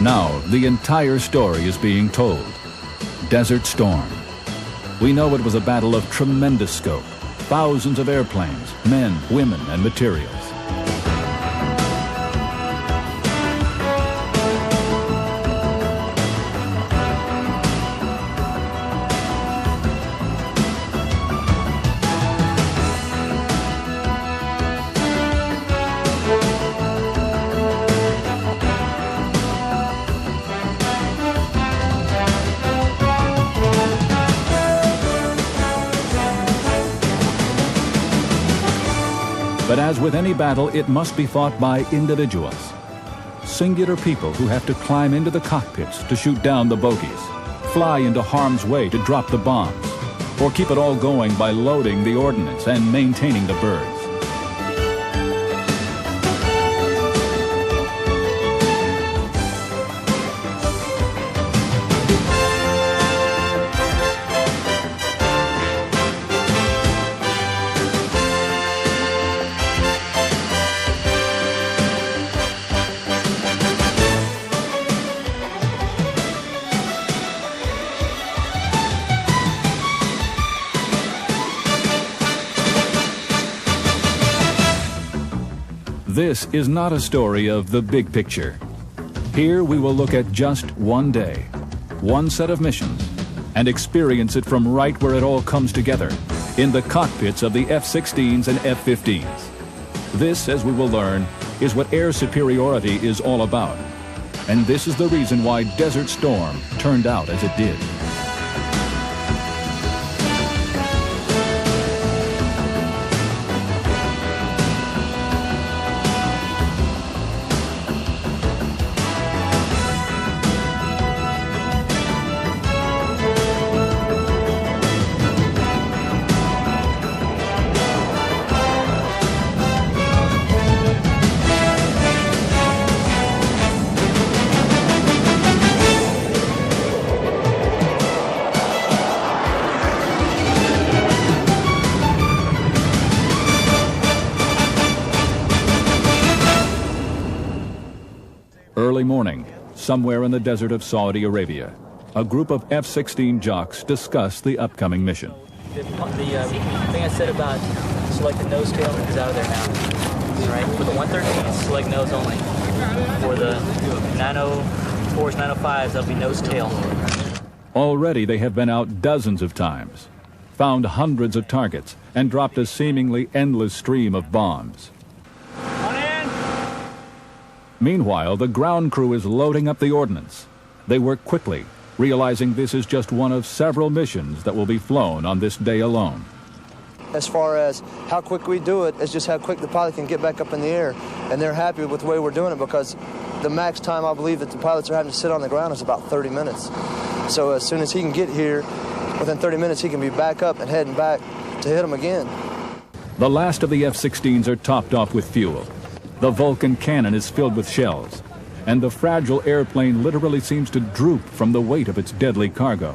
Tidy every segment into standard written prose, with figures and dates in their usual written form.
Now, the entire story is being told. Desert Storm. We know it was a battle of tremendous scope. Thousands of airplanes, men, women, and materials. But as with any battle, it must be fought by individuals. Singular people who have to climb into the cockpits to shoot down the bogies, fly into harm's way to drop the bombs, or keep it all going by loading the ordnance and maintaining the birds. This is not a story of the big picture. Here we will look at just one day, one set of missions, and experience it from right where it all comes together, in the cockpits of the F-16s and F-15s. This, as we will learn, is what air superiority is all about. And this is the reason why Desert Storm turned out as it did. Early morning, somewhere in the desert of Saudi Arabia, a group of F-16 jocks discuss the upcoming mission. The thing I said about selecting nose tail is out of there now. Right? For the 113s, select nose only. For the 904s, 905s, that'll be nose tail. Already they have been out dozens of times, found hundreds of targets, and dropped a seemingly endless stream of bombs. Meanwhile, the ground crew is loading up the ordnance. They work quickly, realizing this is just one of several missions that will be flown on this day alone. As far as how quick we do it, it's just how quick the pilot can get back up in the air. And they're happy with the way we're doing it because the max time I believe that the pilots are having to sit on the ground is about 30 minutes. So as soon as he can get here, within 30 minutes he can be back up and heading back to hit them again. The last of the F-16s are topped off with fuel. The Falcon cannon is filled with shells, and the fragile airplane literally seems to droop from the weight of its deadly cargo.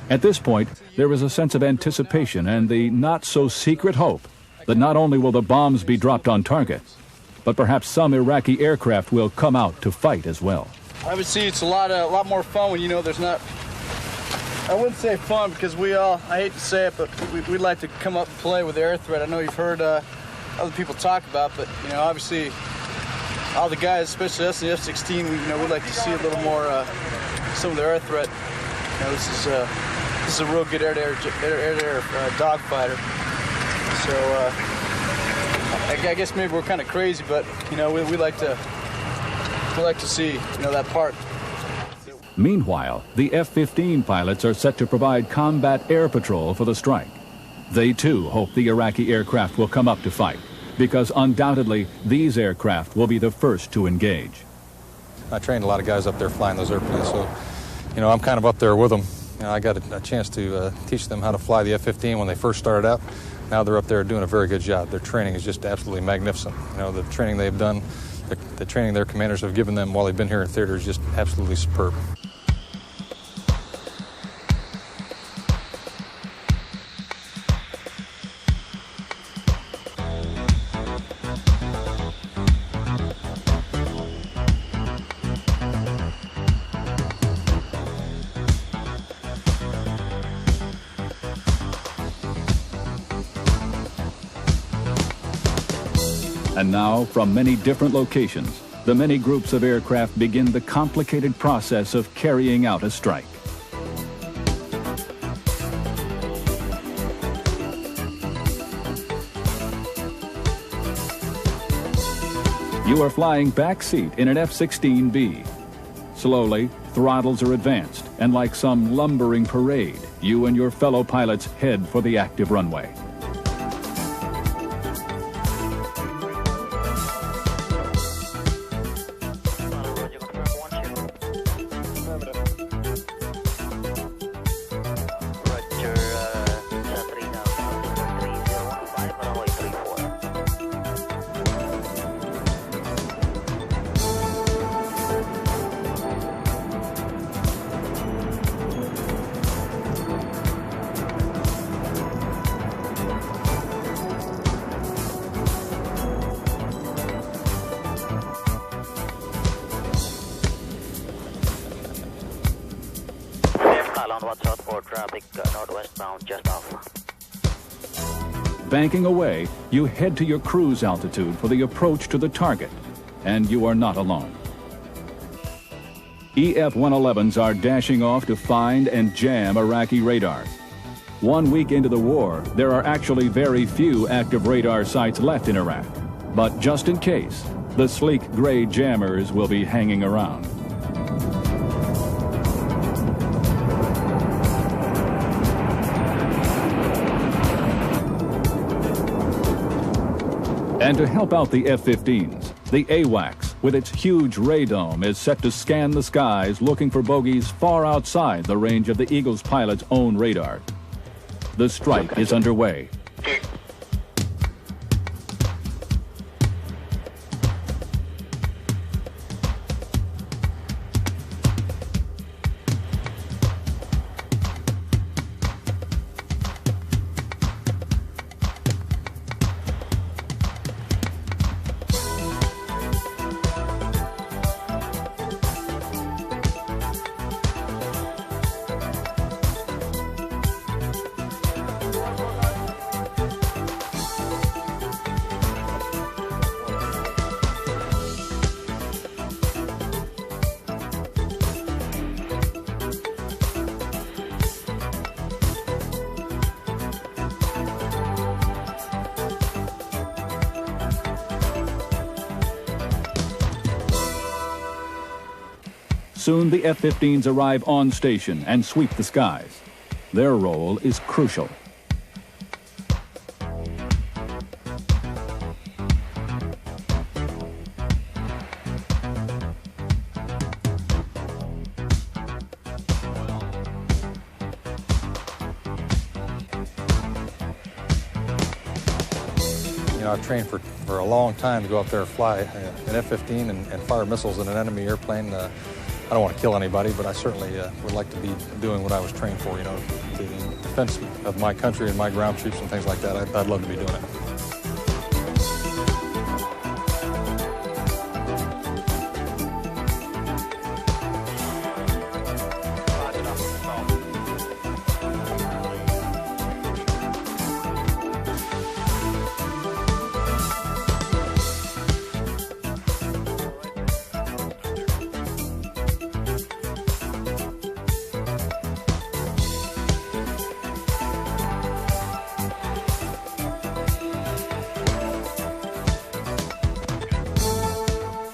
At this point, there is a sense of anticipation and the not-so-secret hope that not only will the bombs be dropped on target, but perhaps some Iraqi aircraft will come out to fight as well. Obviously, it's a lot more fun when you know there's not. I wouldn't say fun because I hate to say it, but we'd like to come up and play with the air threat. I know you've heard other people talk about, but obviously, all the guys, especially us in the F-16, we'd like to see a little more some of the air threat. This is a real good air-to-air dogfighter. So I guess maybe we're kind of crazy, but we like to see that part. Meanwhile, the F-15 pilots are set to provide combat air patrol for the strike. They too hope the Iraqi aircraft will come up to fight, because undoubtedly these aircraft will be the first to engage. I trained a lot of guys up there flying those airplanes, so I'm kind of up there with them. I got a chance to teach them how to fly the F-15 when they first started out. Now they're up there doing a very good job. Their training is just absolutely magnificent. The training they've done, the training their commanders have given them while they've been here in theater is just absolutely superb. And now, from many different locations, the many groups of aircraft begin the complicated process of carrying out a strike. You are flying backseat in an F-16B. Slowly, throttles are advanced, and like some lumbering parade, you and your fellow pilots head for the active runway. Banking away, you head to your cruise altitude for the approach to the target, and you are not alone. EF-111s are dashing off to find and jam Iraqi radars. 1 week into the war, there are actually very few active radar sites left in Iraq. But just in case, the sleek gray jammers will be hanging around. And to help out the F-15s, the AWACS, with its huge radome, is set to scan the skies looking for bogies far outside the range of the Eagle's pilot's own radar. The strike is underway. Soon the F-15s arrive on station and sweep the skies. Their role is crucial. You know, I've trained for a long time to go up there and fly an F-15 and fire missiles in an enemy airplane. I don't want to kill anybody, but I certainly would like to be doing what I was trained for, you know, the defense of my country and my ground troops and things like that. I'd love to be doing it.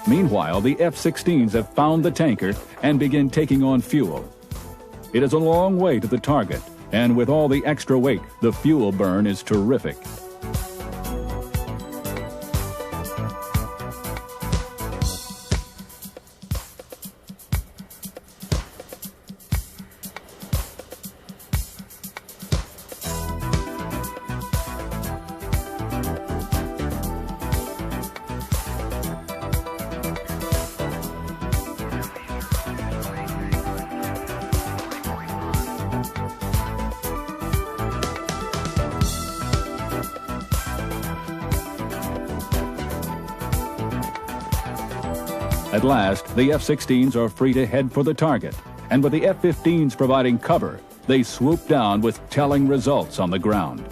Meanwhile, the F-16s have found the tanker and begin taking on fuel. It is a long way to the target, and with all the extra weight, the fuel burn is terrific. At last, the F-16s are free to head for the target, and with the F-15s providing cover, they swoop down with telling results on the ground.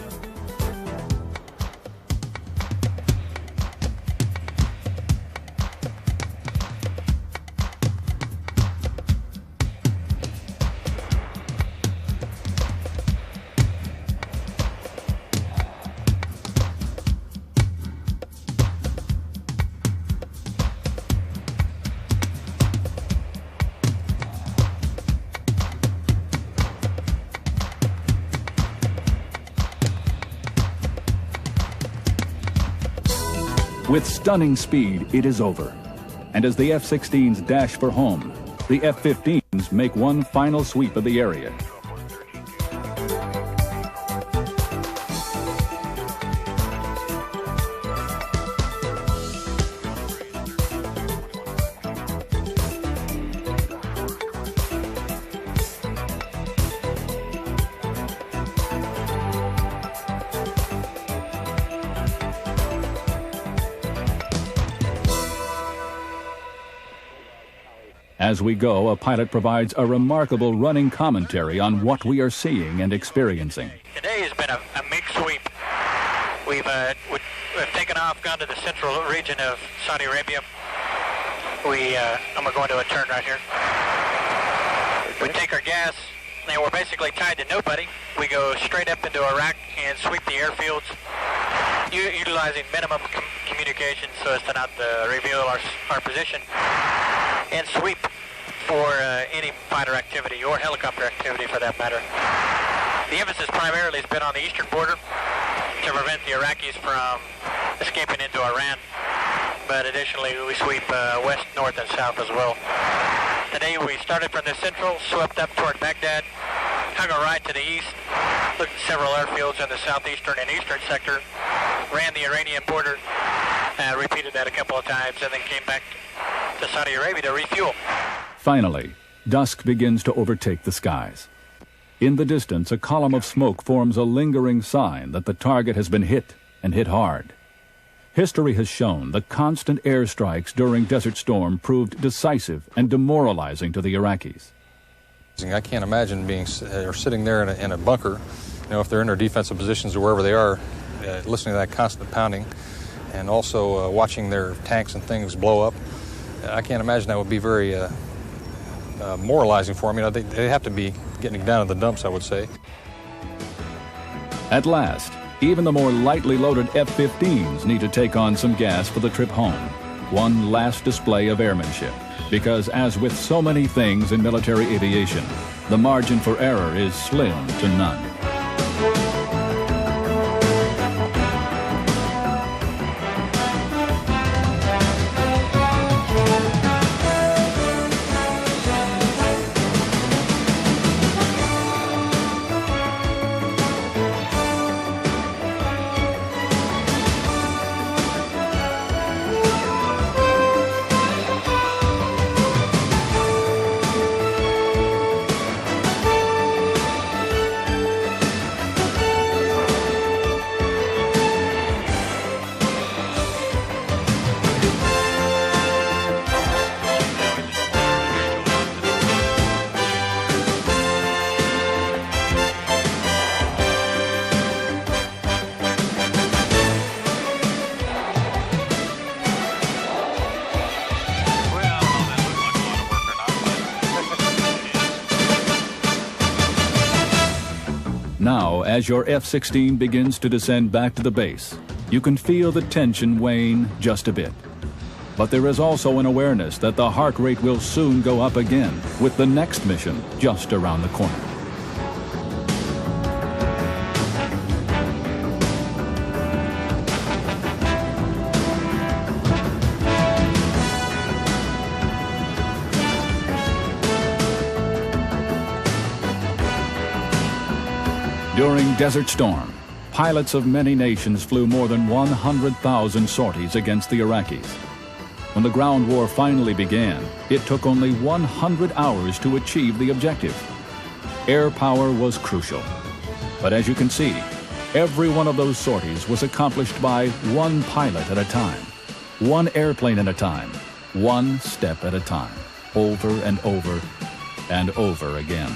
With stunning speed, it is over. And as the F-16s dash for home, the F-15s make one final sweep of the area. As we go, a pilot provides a remarkable running commentary on what we are seeing and experiencing. Today has been a mixed sweep. We've taken off, gone to the central region of Saudi Arabia. I'm going to go into a turn right here. We take our gas, and we're basically tied to nobody. We go straight up into Iraq and sweep the airfields, utilizing minimum communication so as to not reveal our position, and sweep for any fighter activity or helicopter activity for that matter. The emphasis primarily has been on the eastern border to prevent the Iraqis from escaping into Iran, but additionally we sweep west, north, and south as well. Today we started from the central, swept up toward Baghdad, hung a right to the east, looked at several airfields in the southeastern and eastern sector, ran the Iranian border, repeated that a couple of times, and then came back to Saudi Arabia to refuel. Finally, dusk begins to overtake the skies. In the distance, a column of smoke forms a lingering sign that the target has been hit, and hit hard. History has shown the constant airstrikes during Desert Storm proved decisive and demoralizing to the Iraqis. I can't imagine sitting there in a bunker, if they're in their defensive positions or wherever they are, listening to that constant pounding, and also watching their tanks and things blow up. I can't imagine that would be very moralizing for them. They have to be getting down in the dumps, I would say. At last, even the more lightly loaded F-15s need to take on some gas for the trip home. One last display of airmanship. Because as with so many things in military aviation, the margin for error is slim to none. Now, as your F-16 begins to descend back to the base, you can feel the tension wane just a bit. But there is also an awareness that the heart rate will soon go up again with the next mission just around the corner. During Desert Storm, pilots of many nations flew more than 100,000 sorties against the Iraqis. When the ground war finally began, it took only 100 hours to achieve the objective. Air power was crucial. But as you can see, every one of those sorties was accomplished by one pilot at a time, one airplane at a time, one step at a time, over and over and over again.